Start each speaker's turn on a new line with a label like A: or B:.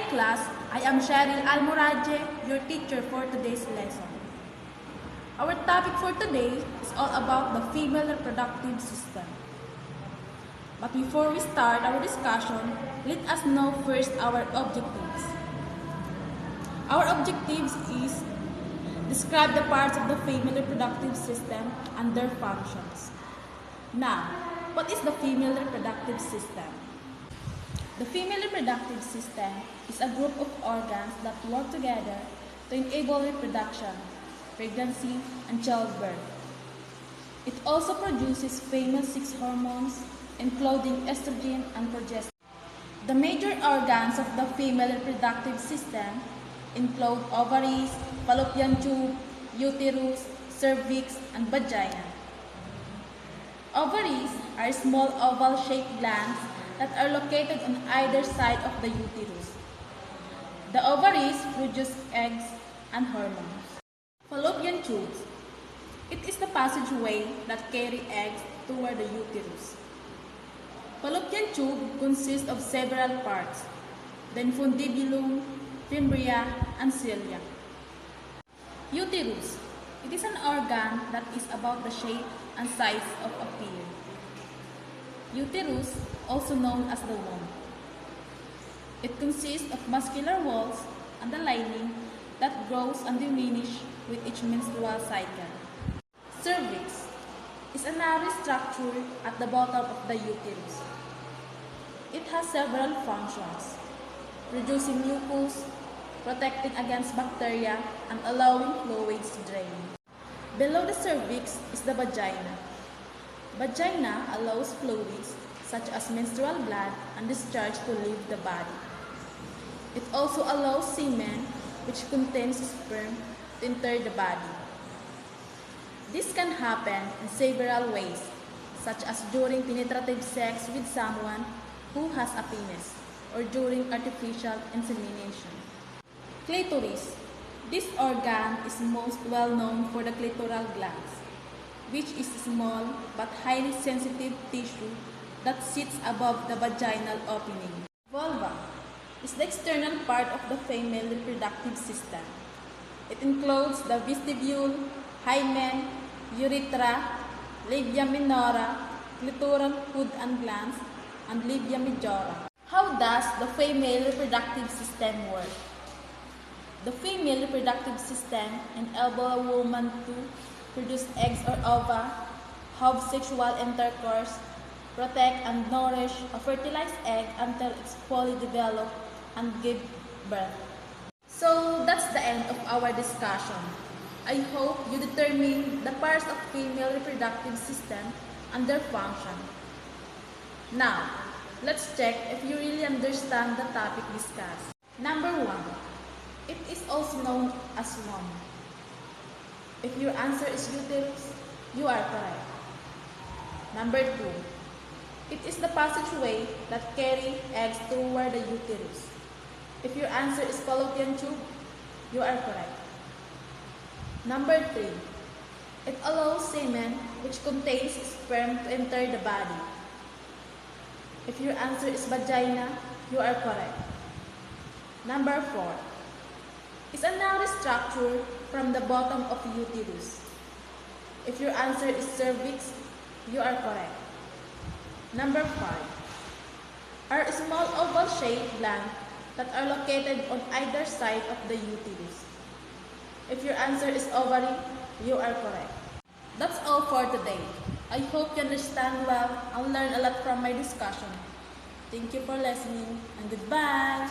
A: class, I am Cheryl Almoraje, your teacher for today's lesson. Our topic for today is all about the female reproductive system. But before we start our discussion, let us know first our objectives. Our objectives is describe the parts of the female reproductive system and their functions. Now, what is the female reproductive system? The female reproductive system is a group of organs that work together to enable reproduction, pregnancy, and childbirth. It also produces female sex hormones, including estrogen and progesterone. The major organs of the female reproductive system include ovaries, fallopian tube, uterus, cervix, and vagina. Ovaries are small oval-shaped glands that are located on either side of the uterus. The ovaries produce eggs and hormones. Fallopian tubes. It is the passageway that carry eggs toward the uterus. Fallopian tube consists of several parts, the infundibulum, fimbria, and cilia. Uterus. It is an organ that is about the shape and size of a pear. Uterus, also known as the womb. It consists of muscular walls and a lining that grows and diminishes with each menstrual cycle. Cervix is a narrow structure at the bottom of the uterus. It has several functions, producing mucus, protecting against bacteria, and allowing fluids to drain. Below the cervix is the vagina. Vagina allows fluids such as menstrual blood and discharge to leave the body. It also allows semen, which contains sperm, to enter the body. This can happen in several ways, such as during penetrative sex with someone who has a penis, or during artificial insemination. Clitoris. This organ is most well known for the clitoral glands, which is small but highly sensitive tissue that sits above the vaginal opening. Vulva is the external part of the female reproductive system. It includes the vestibule, hymen, urethra, labia minora, clitoral hood and glans, and labia majora. How does the female reproductive system work? The female reproductive system enables a woman to produce eggs or ova, have sexual intercourse, protect and nourish a fertilized egg until it's fully developed, and give birth. So that's the end of our discussion. I hope you determine the parts of female reproductive system and their function. Now, let's check if you really understand the topic discussed. Number 1. It is also known as womb. If your answer is uterus, you are correct. Number 2. It is the passageway that carry eggs toward the uterus. If your answer is fallopian tube, you are correct. Number 3. It allows semen, which contains sperm, to enter the body. If your answer is vagina, you are correct. Number 4. It's a narrow structure from the bottom of uterus. If your answer is cervix, you are correct. Number 5. Are small oval-shaped glands that are located on either side of the uterus. If your answer is ovary, you are correct. That's all for today. I hope you understand well and learn a lot from my discussion. Thank you for listening and goodbye!